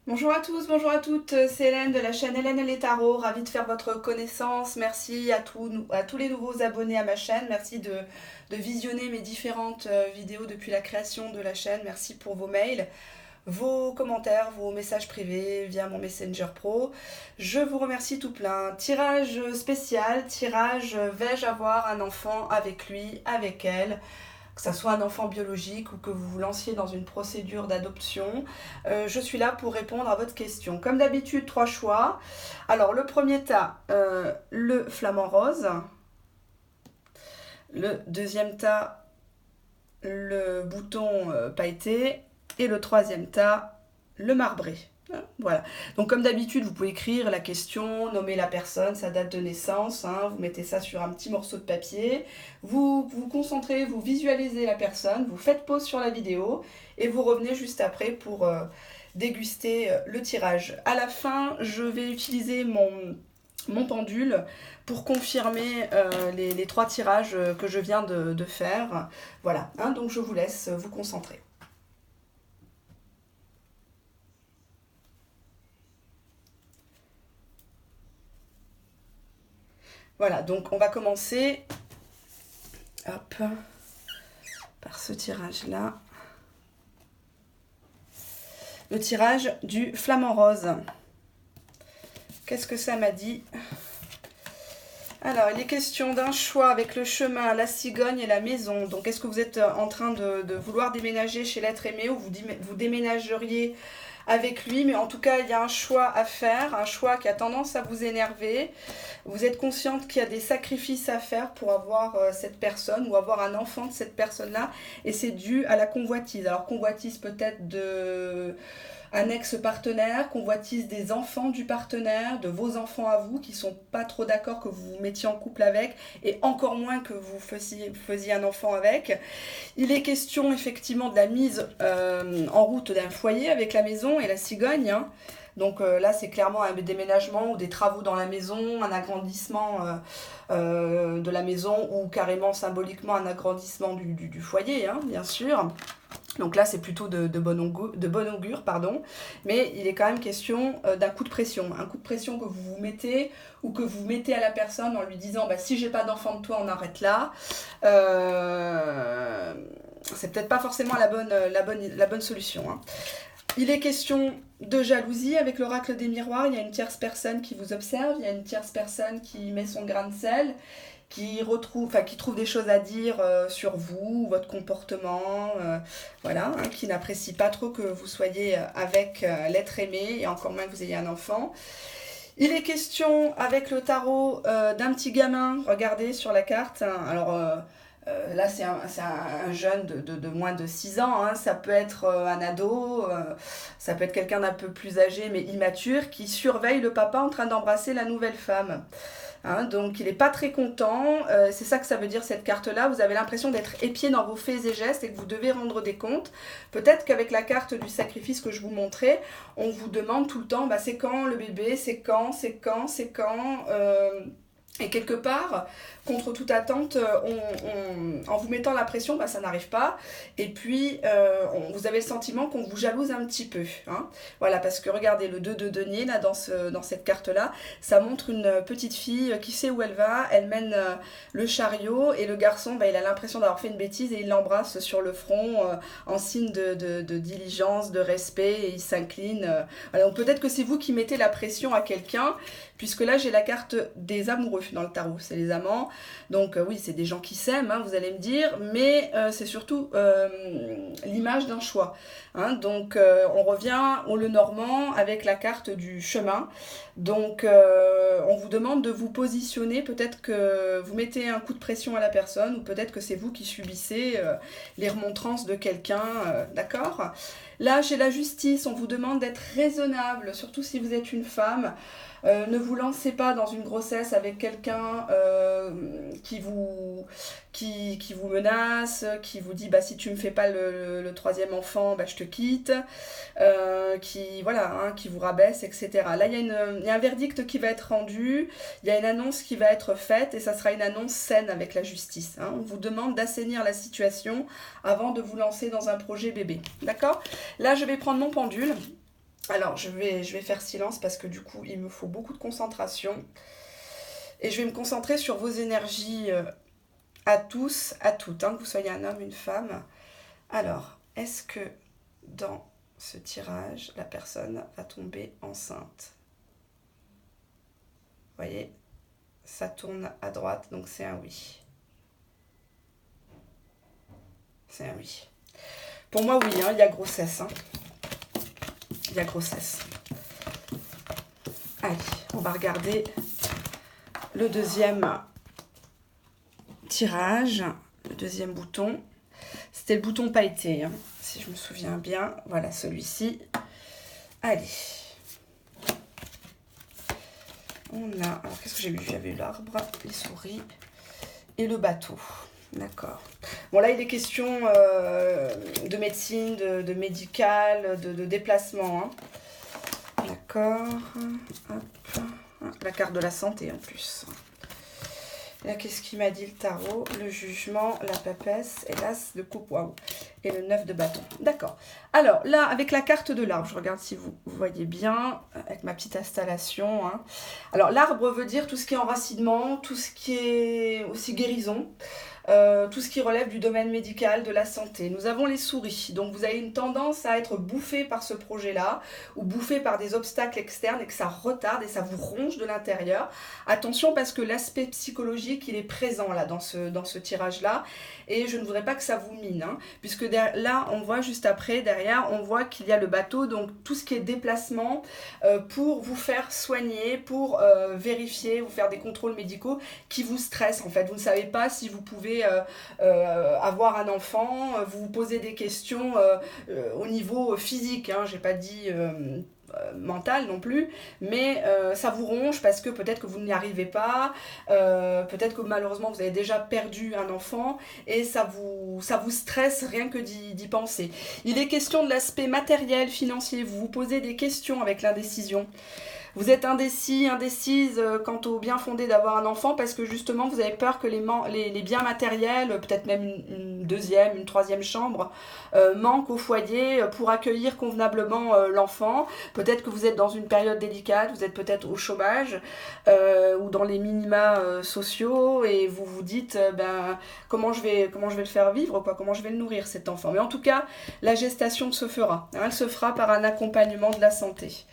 Bonjour à tous, bonjour à toutes, c'est Hélène de la chaîne Hélène et les tarots, ravie de faire votre connaissance, merci à tous les nouveaux abonnés à ma chaîne, merci de visionner mes différentes vidéos depuis la création de la chaîne, merci pour vos mails, vos commentaires, vos messages privés via mon Messenger Pro, je vous remercie tout plein. Tirage spécial, tirage vais-je avoir un enfant avec lui, avec elle, que ça soit un enfant biologique ou que vous vous lanciez dans une procédure d'adoption, je suis là pour répondre à votre question. Comme d'habitude, trois choix. Alors, le premier tas, le flamant rose. Le deuxième tas, le bouton pailleté. Et le troisième tas, le marbré. Voilà. Donc comme d'habitude, vous pouvez écrire la question, nommer la personne, sa date de naissance, hein, vous mettez ça sur un petit morceau de papier, vous vous concentrez, vous visualisez la personne, vous faites pause sur la vidéo et vous revenez juste après pour déguster le tirage. À la fin, je vais utiliser mon pendule pour confirmer les trois tirages que je viens de faire. Voilà, hein, donc je vous laisse vous concentrer. Voilà, donc on va commencer hop, par ce tirage-là. Le tirage du flamant rose. Qu'est-ce que ça m'a dit? Alors, il est question d'un choix avec le chemin, la cigogne et la maison. Donc, est-ce que vous êtes en train de vouloir déménager chez l'être aimé ou vous déménageriez avec lui? Mais en tout cas, il y a un choix à faire, un choix qui a tendance à vous énerver. Vous êtes consciente qu'il y a des sacrifices à faire pour avoir cette personne ou avoir un enfant de cette personne-là. Et c'est dû à la convoitise. Alors, convoitise peut-être de un ex-partenaire, convoitise des enfants du partenaire, de vos enfants à vous qui ne sont pas trop d'accord que vous vous mettiez en couple avec et encore moins que vous faisiez un enfant avec. Il est question effectivement de la mise en route d'un foyer avec la maison et la cigogne. Hein. Donc là, c'est clairement un déménagement ou des travaux dans la maison, un agrandissement de la maison ou carrément symboliquement un agrandissement du foyer, hein, bien sûr. Donc là, c'est plutôt de bon augure, pardon. Mais il est quand même question d'un coup de pression. Un coup de pression que vous vous mettez ou que vous mettez à la personne en lui disant bah, si j'ai pas d'enfant de toi, on arrête là. C'est peut-être pas forcément la bonne solution. Hein. Il est question de jalousie avec l'oracle des miroirs. Il y a une tierce personne qui vous observe, il y a une tierce personne qui met son grain de sel, qui trouve des choses à dire sur vous, votre comportement, voilà, hein, qui n'apprécie pas trop que vous soyez avec l'être aimé et encore moins que vous ayez un enfant. Il est question avec le tarot d'un petit gamin, regardez sur la carte. Hein, alors là, c'est un jeune de moins de 6 ans. Hein, ça peut être un ado, ça peut être quelqu'un d'un peu plus âgé mais immature qui surveille le papa en train d'embrasser la nouvelle femme. Hein, donc il n'est pas très content, c'est ça que ça veut dire cette carte-là, vous avez l'impression d'être épié dans vos faits et gestes et que vous devez rendre des comptes. Peut-être qu'avec la carte du sacrifice que je vous montrais, on vous demande tout le temps, bah, c'est quand le bébé, c'est quand, et quelque part, contre toute attente, en vous mettant la pression, bah, ça n'arrive pas. Et puis, vous avez le sentiment qu'on vous jalouse un petit peu. Hein. Voilà, parce que regardez, le 2 de denier, là, dans cette carte-là, ça montre une petite fille qui sait où elle va. Elle mène le chariot et le garçon, bah, il a l'impression d'avoir fait une bêtise et il l'embrasse sur le front en signe de diligence, de respect et il s'incline. Voilà, donc peut-être que c'est vous qui mettez la pression à quelqu'un, puisque là, j'ai la carte des amoureux dans le tarot, c'est les amants. Donc oui, c'est des gens qui s'aiment, hein, vous allez me dire, mais c'est surtout l'image d'un choix. Hein, donc on revient au Lenormand avec la carte du chemin. Donc on vous demande de vous positionner, peut-être que vous mettez un coup de pression à la personne, ou peut-être que c'est vous qui subissez les remontrances de quelqu'un, d'accord? Là, chez la justice, on vous demande d'être raisonnable, surtout si vous êtes une femme. Ne vous lancez pas dans une grossesse avec quelqu'un qui vous menace, qui vous dit bah, si tu me fais pas le troisième enfant, bah, je te quitte, voilà, hein, qui vous rabaisse, etc. Là, il y a un verdict qui va être rendu, il y a une annonce qui va être faite et ça sera une annonce saine avec la justice. Hein. On vous demande d'assainir la situation avant de vous lancer dans un projet bébé. D'accord? Là, je vais prendre mon pendule. Alors, je vais faire silence parce que du coup, il me faut beaucoup de concentration. Et je vais me concentrer sur vos énergies à tous, à toutes, hein, que vous soyez un homme, une femme. Alors, est-ce que dans ce tirage, la personne va tomber enceinte? Vous voyez, ça tourne à droite, donc c'est un oui. C'est un oui. Pour moi, oui, hein, il y a grossesse. Hein. Il y a grossesse. Allez, on va regarder le deuxième tirage, le deuxième bouton. C'était le bouton pailleté, hein, si je me souviens bien. Voilà, celui-ci. Allez. On a... Alors, qu'est-ce que j'ai eu? J'avais eu l'arbre, les souris et le bateau. D'accord. Bon, là, il est question de médecine, de médical, de déplacement. Hein. D'accord. Hop. La carte de la santé, en plus. Là, qu'est-ce qu'il m'a dit le tarot? Le jugement, la papesse et l'as de coupe. Waouh. Et le 9 de bâton. D'accord. Alors, là, avec la carte de l'arbre, je regarde si vous voyez bien, avec ma petite installation. Hein. Alors, l'arbre veut dire tout ce qui est enracinement, tout ce qui est aussi guérison. Tout ce qui relève du domaine médical, de la santé. Nous avons les souris, donc vous avez une tendance à être bouffé par ce projet-là, ou bouffé par des obstacles externes et que ça retarde et ça vous ronge de l'intérieur. Attention parce que l'aspect psychologique, il est présent là dans ce tirage-là, et je ne voudrais pas que ça vous mine, hein, puisque là, on voit juste après, derrière, on voit qu'il y a le bateau, donc tout ce qui est déplacement pour vous faire soigner, pour vérifier, vous faire des contrôles médicaux qui vous stressent en fait. Vous ne savez pas si vous pouvez avoir un enfant, vous vous posez des questions au niveau physique, hein, j'ai pas dit mental non plus, mais ça vous ronge parce que peut-être que vous n'y arrivez pas, peut-être que malheureusement vous avez déjà perdu un enfant et ça vous stresse rien que d'y penser. Il est question de l'aspect matériel, financier, vous vous posez des questions avec l'indécision. Vous êtes indécis, indécise quant au bien fondé d'avoir un enfant parce que justement vous avez peur que les biens matériels, peut-être même une deuxième, une troisième chambre, manquent au foyer pour accueillir convenablement l'enfant. Peut-être que vous êtes dans une période délicate, vous êtes peut-être au chômage ou dans les minima sociaux et vous vous dites comment je vais le faire vivre, quoi, comment je vais le nourrir cet enfant. Mais en tout cas, la gestation se fera. Hein, elle se fera par un accompagnement de la santé.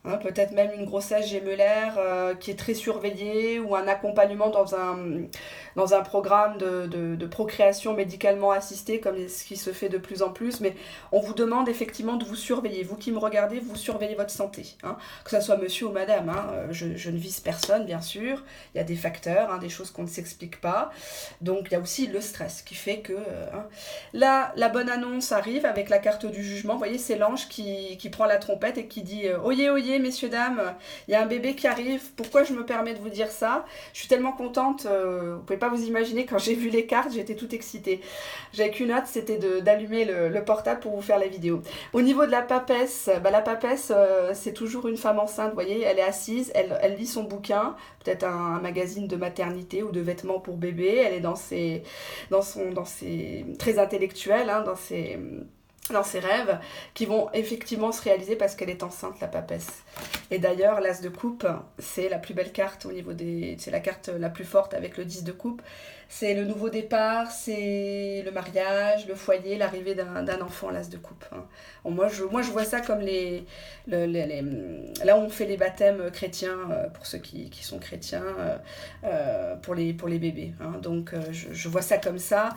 Hein, peut-être même une grossesse gémellaire qui est très surveillée ou un accompagnement dans un programme de procréation médicalement assistée comme ce qui se fait de plus en plus. Mais on vous demande effectivement de vous surveiller. Vous qui me regardez, vous surveillez votre santé. Hein, que ce soit monsieur ou madame. Hein, je ne vise personne, bien sûr. Il y a des facteurs, hein, des choses qu'on ne s'explique pas. Donc il y a aussi le stress qui fait que... Là, la bonne annonce arrive avec la carte du jugement. Vous voyez, c'est l'ange qui prend la trompette et qui dit « Oyez, oyez, messieurs, dames, il y a un bébé qui arrive. Pourquoi je me permets de vous dire ça? Je suis tellement contente. Vous pouvez pas vous imaginer, quand j'ai vu les cartes, j'étais toute excitée. J'avais qu'une hâte, c'était d'allumer le portable pour vous faire la vidéo. Au niveau de la papesse, la papesse, c'est toujours une femme enceinte. Vous voyez, elle est assise, elle lit son bouquin, peut-être un magazine de maternité ou de vêtements pour bébé. Elle est très intellectuelle, hein, dans ses rêves qui vont effectivement se réaliser parce qu'elle est enceinte, la papesse. Et d'ailleurs, l'as de coupe, c'est la plus belle carte au niveau c'est la carte la plus forte avec le 10 de coupe. C'est le nouveau départ, c'est le mariage, le foyer, l'arrivée d'un enfant, l'as de coupe. Hein. Bon, moi, je vois ça comme là où on fait les baptêmes chrétiens, pour ceux qui sont chrétiens, pour les bébés. Hein. Donc, je vois ça comme ça.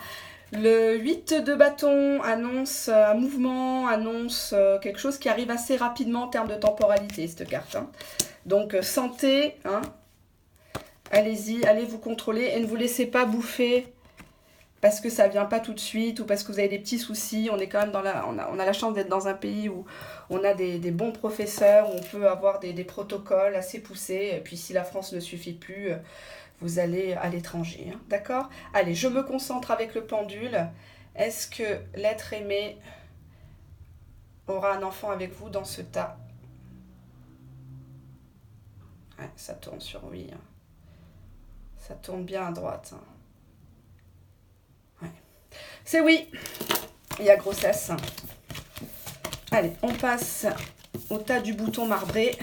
Le 8 de bâton annonce un mouvement, annonce quelque chose qui arrive assez rapidement en termes de temporalité, cette carte. Hein. Donc, santé, hein. Allez-y, allez vous contrôler et ne vous laissez pas bouffer parce que ça ne vient pas tout de suite ou parce que vous avez des petits soucis. On est quand même on a la chance d'être dans un pays où on a des bons professeurs, où on peut avoir des protocoles assez poussés. Et puis, si la France ne suffit plus... vous allez à l'étranger, hein, d'accord? Allez, je me concentre avec le pendule. Est-ce que l'être aimé aura un enfant avec vous dans ce tas? Ouais, ça tourne sur oui. Hein. Ça tourne bien à droite. Hein. Ouais. C'est oui. Il y a grossesse. Allez, on passe au tas du bouton marbré.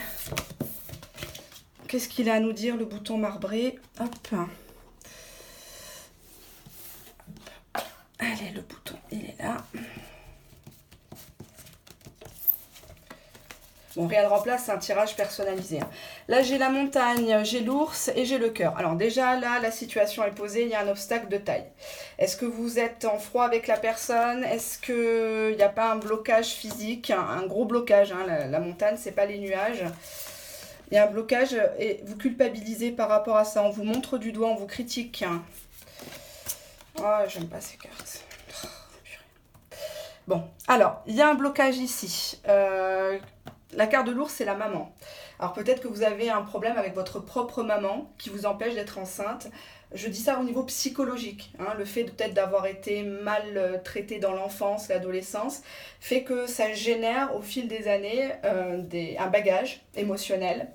Qu'est-ce qu'il a à nous dire, le bouton marbré? Hop. Allez, le bouton, il est là. Bon, rien ne remplace, c'est un tirage personnalisé. Là, j'ai la montagne, j'ai l'ours et j'ai le cœur. Alors déjà, là, la situation est posée, il y a un obstacle de taille. Est-ce que vous êtes en froid avec la personne? Est-ce qu'il n'y a pas un blocage physique? Un gros blocage, hein, la montagne, c'est pas les nuages. Il y a un blocage et vous culpabilisez par rapport à ça. On vous montre du doigt, on vous critique. Oh, j'aime pas ces cartes. Bon, alors, il y a un blocage ici. La carte de l'ours, c'est la maman. Alors peut-être que vous avez un problème avec votre propre maman qui vous empêche d'être enceinte. Je dis ça au niveau psychologique. Hein. Le fait peut-être d'avoir été mal traité dans l'enfance, l'adolescence, fait que ça génère au fil des années un bagage émotionnel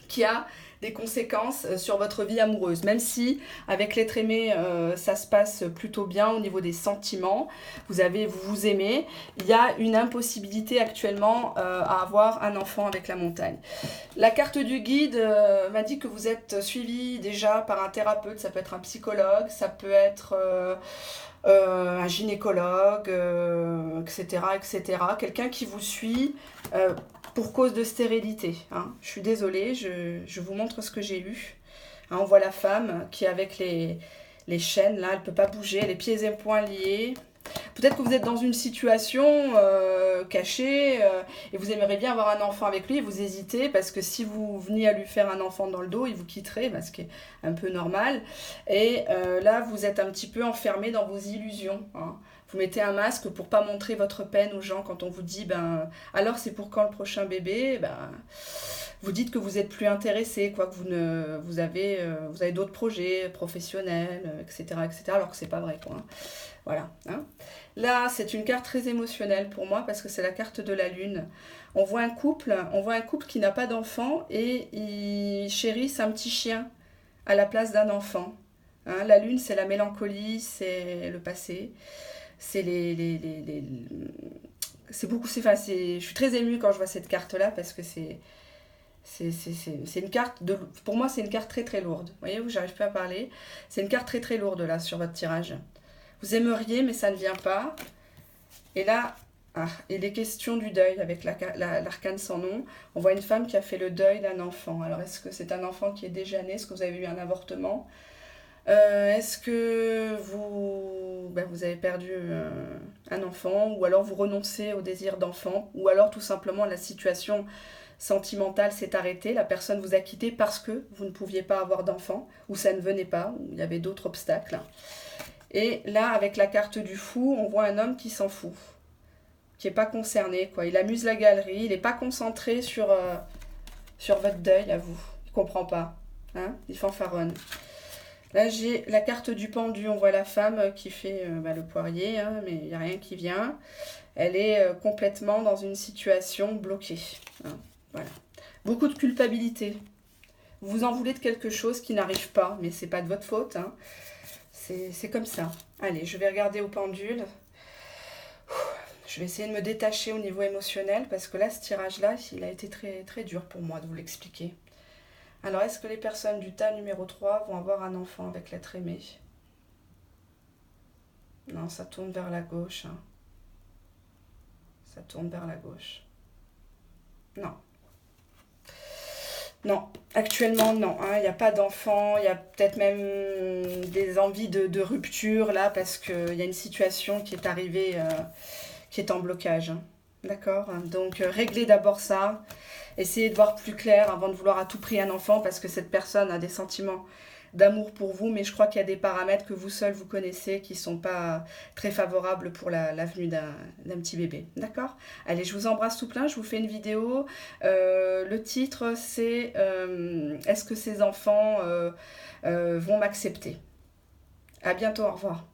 qui a des conséquences sur votre vie amoureuse. Même si, avec l'être aimé, ça se passe plutôt bien au niveau des sentiments, vous vous aimez, il y a une impossibilité actuellement à avoir un enfant avec la montagne. La carte du guide m'a dit que vous êtes suivi déjà par un thérapeute, ça peut être un psychologue, ça peut être un gynécologue, etc., etc. Quelqu'un qui vous suit pour cause de stérilité. Hein. Je suis désolée, je vous montre ce que j'ai eu. Hein, on voit la femme qui est avec les chaînes, là, elle ne peut pas bouger, les pieds et poings liés. Peut-être que vous êtes dans une situation cachée et vous aimeriez bien avoir un enfant avec lui et vous hésitez parce que si vous veniez à lui faire un enfant dans le dos, il vous quitterait, ce qui est un peu normal. Et là, vous êtes un petit peu enfermé dans vos illusions. Hein. Vous mettez un masque pour pas montrer votre peine aux gens quand on vous dit alors c'est pour quand le prochain bébé, vous dites que vous êtes plus intéressé, quoi, que vous avez d'autres projets professionnels, etc., alors que c'est pas vrai, quoi. Hein. Voilà. Hein. Là, c'est une carte très émotionnelle pour moi parce que c'est la carte de la lune. On voit un couple qui n'a pas d'enfant et ils chérissent un petit chien à la place d'un enfant. Hein. La lune, c'est la mélancolie, c'est le passé. C'est c'est beaucoup, je suis très émue quand je vois cette carte-là parce que c'est une carte, pour moi c'est une carte très très lourde. Vous voyez, où j'arrive plus à parler. C'est une carte très très lourde là sur votre tirage. Vous aimeriez mais ça ne vient pas. Et là, il est question du deuil avec l'arcane sans nom. On voit une femme qui a fait le deuil d'un enfant. Alors est-ce que c'est un enfant qui est déjà né? Est-ce que vous avez eu un avortement? Est-ce que vous avez perdu un enfant, ou alors vous renoncez au désir d'enfant, ou alors tout simplement la situation sentimentale s'est arrêtée, la personne vous a quitté parce que vous ne pouviez pas avoir d'enfant, ou ça ne venait pas, ou il y avait d'autres obstacles. Et là, avec la carte du fou, on voit un homme qui s'en fout, qui n'est pas concerné, quoi. Il amuse la galerie, il n'est pas concentré sur votre deuil à vous, il ne comprend pas, hein, il fanfaronne. Là, j'ai la carte du pendu. On voit la femme qui fait le poirier, hein, mais il n'y a rien qui vient. Elle est complètement dans une situation bloquée. Hein, voilà. Beaucoup de culpabilité. Vous vous en voulez de quelque chose qui n'arrive pas, mais ce n'est pas de votre faute. Hein. C'est comme ça. Allez, je vais regarder au pendule. Je vais essayer de me détacher au niveau émotionnel, parce que là, ce tirage-là, il a été très, très dur pour moi de vous l'expliquer. Alors, est-ce que les personnes du tas numéro 3 vont avoir un enfant avec l'être aimé? Non, ça tourne vers la gauche. Hein. Ça tourne vers la gauche. Non. Non, actuellement, non. Il n'y a pas d'enfant. Il y a peut-être même des envies de rupture, là, parce qu'il y a une situation qui est arrivée, qui est en blocage. Hein. D'accord? Donc, réglez d'abord ça. Essayez de voir plus clair avant de vouloir à tout prix un enfant, parce que cette personne a des sentiments d'amour pour vous, mais je crois qu'il y a des paramètres que vous seul vous connaissez qui ne sont pas très favorables pour la venue d'un petit bébé. D'accord? Allez, je vous embrasse tout plein, je vous fais une vidéo. Le titre, c'est Est-ce que ces enfants vont m'accepter? À bientôt, au revoir.